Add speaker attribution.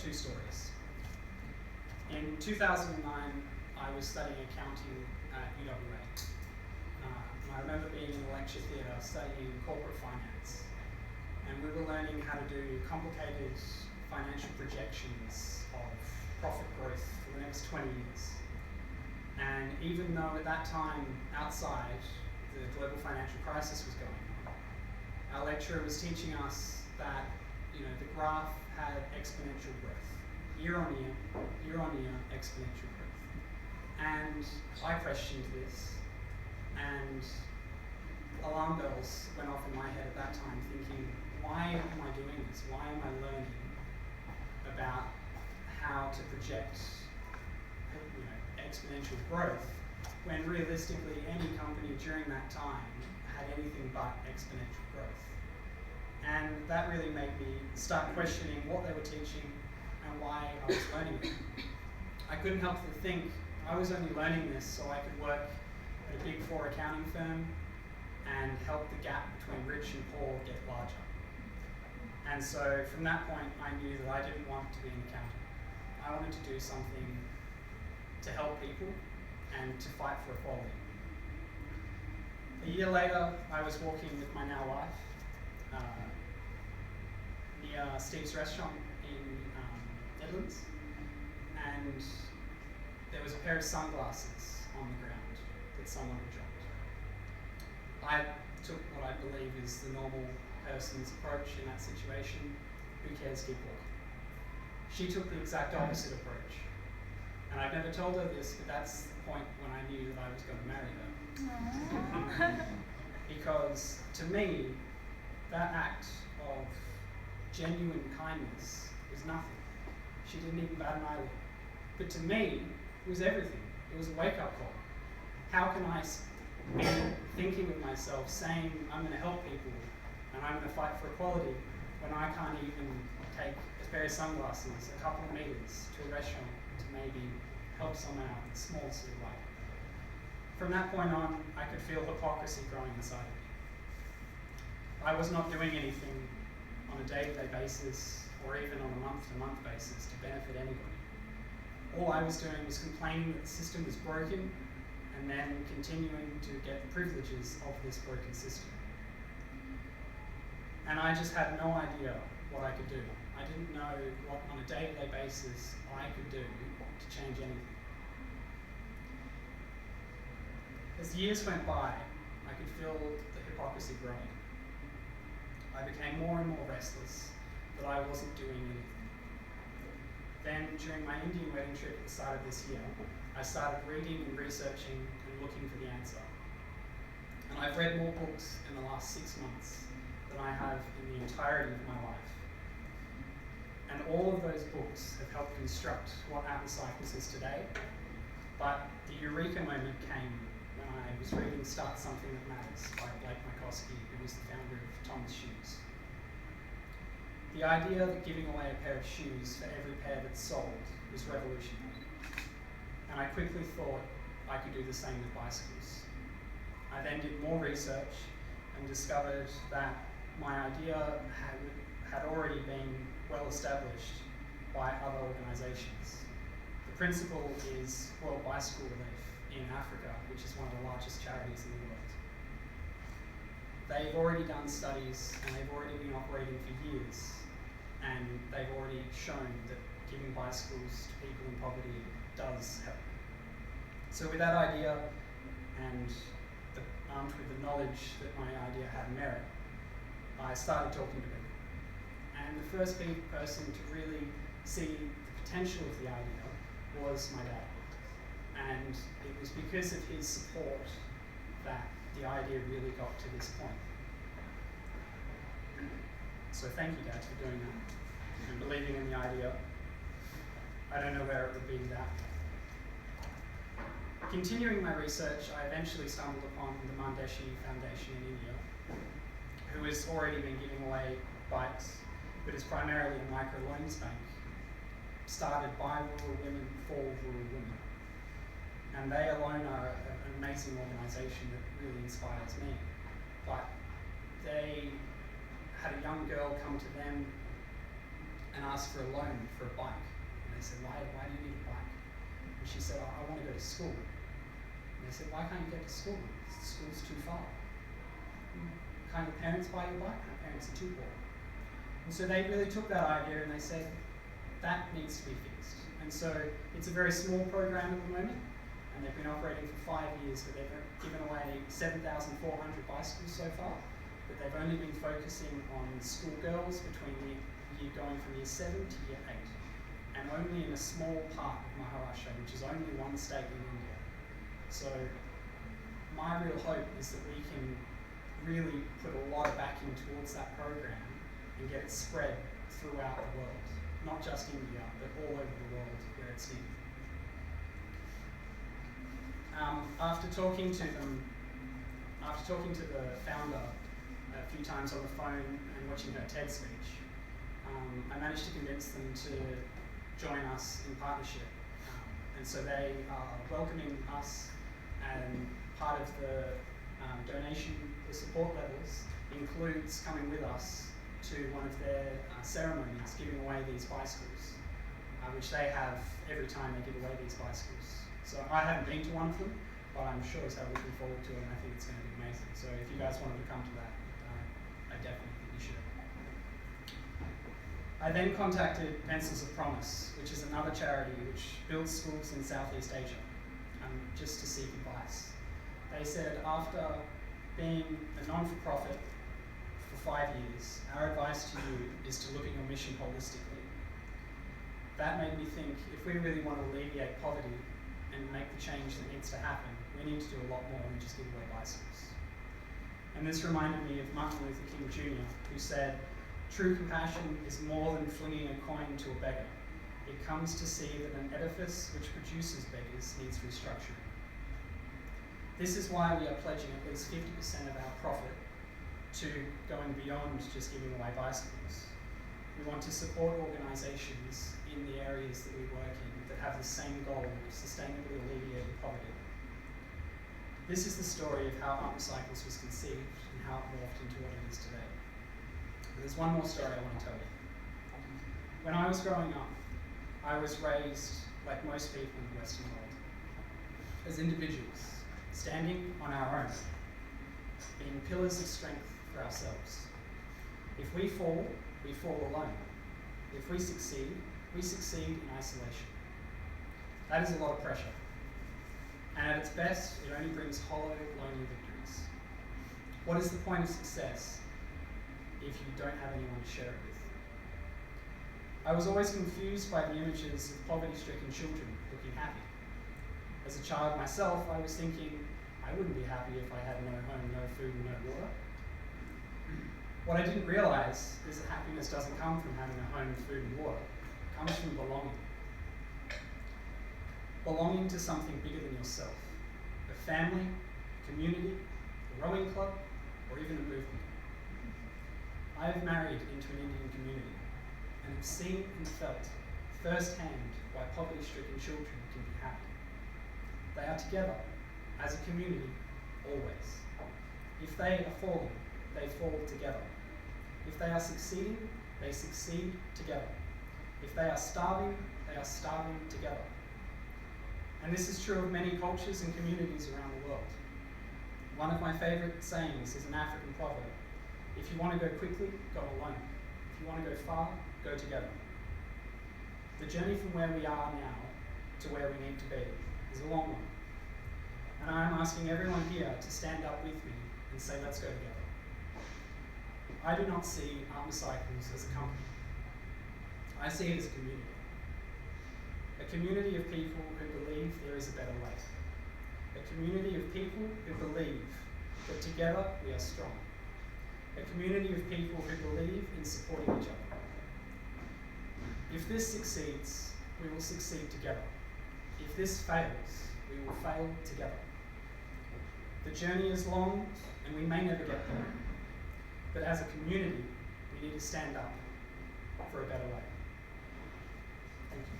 Speaker 1: two stories. In 2009, I was studying accounting at UWA. And I remember being in the lecture theatre studying corporate finance. And we were learning how to do complicated financial projections of profit growth for the next 20 years. And even though at that time, outside, the global financial crisis was going on, our lecturer was teaching us that the graph had exponential growth, year on year exponential growth. And I questioned this, and alarm bells went off in my head at that time, thinking, why am I doing this? Why am I learning about how to project exponential growth when realistically any company during that time had anything but exponential growth? And that really made me start questioning what they were teaching and why I was learning it. I couldn't help but think I was only learning this so I could work at a Big Four accounting firm and help the gap between rich and poor get larger. And so from that point, I knew that I didn't want to be an accountant. I wanted to do something to help people and to fight for equality. A year later, I was walking with my now wife near Steve's restaurant in Edlands, and there was a pair of sunglasses on the ground that someone had dropped. I took what I believe is the normal person's approach in that situation. Who cares, keep walking. She took the exact opposite approach. And I've never told her this, but that's the point when I knew that I was going to marry her. Because to me, that act of genuine kindness was nothing. She didn't even bat an eyelid. But to me, it was everything. It was a wake-up call. How can I be thinking of myself, saying I'm going to help people and I'm going to fight for equality when I can't even take a pair of sunglasses a couple of meters to a restaurant to maybe help someone out in a small sort of way? From that point on, I could feel hypocrisy growing inside of me. I was not doing anything on a day-to-day basis or even on a month-to-month basis to benefit anybody. All I was doing was complaining that the system was broken and then continuing to get the privileges of this broken system. And I just had no idea what I could do. I didn't know what on a day-to-day basis I could do to change anything. As years went by, I could feel the hypocrisy growing. I became more and more restless that I wasn't doing anything. Then, during my Indian wedding trip at the start of this year, I started reading and researching and looking for the answer. And I've read more books in the last 6 months than I have in the entirety of my life. And all of those books have helped construct what Atlas Cycles is today. But the eureka moment came when I was reading Start Something That Matters by Blake Mycoskie, who was the founder of Thomas Shoes. The idea that giving away a pair of shoes for every pair that's sold was revolutionary. And I quickly thought I could do the same with bicycles. I then did more research and discovered that my idea had already been well established by other organisations. The principle is World Bicycle Relief in Africa, which is one of the largest charities in the world. They've already done studies and they've already been operating for years, and they've already shown that giving bicycles to people in poverty does help. So with that idea and armed with the knowledge that my idea had merit, I started talking to people. And the first person to really see the potential of the idea was my dad. And it was because of his support that the idea really got to this point. So thank you, Dad, for doing that and believing in the idea. I don't know where it would be without you. Continuing my research, I eventually stumbled upon the Mandeshi Foundation in India, who has already been giving away bikes, but is primarily a microloans bank, started by rural women for rural women. And they alone are an amazing organisation that really inspires me. But they had a young girl come to them and asked for a loan for a bike. And they said, why do you need a bike? And she said, I want to go to school. And they said, why can't you get to school? School's too far. Can't your parents buy your bike? My parents are too poor. And so they really took that idea and they said, that needs to be fixed. And so it's a very small program at the moment, and they've been operating for 5 years, but they've given away 7,400 bicycles so far. But they've only been focusing on schoolgirls between going from year 7 to year 8, and only in a small part of Maharashtra, which is only one state in India. So my real hope is that we can really put a lot of backing towards that program and get it spread throughout the world, not just India, but all over the world where it's needed. After talking to the founder a few times on the phone and watching her TED speech, I managed to convince them to join us in partnership. And so they are welcoming us, and part of the donation, the support levels, includes coming with us to one of their ceremonies, giving away these bicycles, which they have every time they give away these bicycles. So I haven't been to one of them, but I'm sure as hell looking forward to it, and I think it's going to be amazing. So if you guys wanted to come to that, I definitely think you should. I then contacted Pencils of Promise, which is another charity which builds schools in Southeast Asia, just to seek advice. They said, after being a non-for-profit for 5 years, our advice to you is to look at your mission holistically. That made me think, if we really want to alleviate poverty and make the change that needs to happen, we need to do a lot more than just give away bicycles. And this reminded me of Martin Luther King Jr., who said, true compassion is more than flinging a coin to a beggar. It comes to see that an edifice which produces beggars needs restructuring. This is why we are pledging at least 50% of our profit to going beyond just giving away bicycles. We want to support organisations in the areas that we work in that have the same goal of sustainably alleviating poverty. This is the story of how Art Recycles was conceived and how it morphed into what it is today. But there's one more story I want to tell you. When I was growing up, I was raised, like most people in the Western world, as individuals, standing on our own, being pillars of strength for ourselves. If we fall alone. If we succeed in isolation. That is a lot of pressure. And at its best, it only brings hollow, lonely victories. What is the point of success if you don't have anyone to share it with? I was always confused by the images of poverty-stricken children looking happy. As a child myself, I was thinking, I wouldn't be happy if I had no home, no food, and no water. What I didn't realize is that happiness doesn't come from having a home, food, and water. It comes from belonging. Belonging to something bigger than yourself. A family, a community, a rowing club, or even a movement. I have married into an Indian community and have seen and felt firsthand why poverty-stricken children can be happy. They are together as a community always. If they are falling, they fall together. If they are succeeding, they succeed together. If they are starving together. And this is true of many cultures and communities around the world. One of my favourite sayings is an African proverb. If you want to go quickly, go alone. If you want to go far, go together. The journey from where we are now to where we need to be is a long one. And I am asking everyone here to stand up with me and say, let's go together. I do not see Art Recycles as a company. I see it as a community. A community of people who believe there is a better way. A community of people who believe that together we are strong. A community of people who believe in supporting each other. If this succeeds, we will succeed together. If this fails, we will fail together. The journey is long and we may never get there. But as a community, we need to stand up for a better way. Thank you.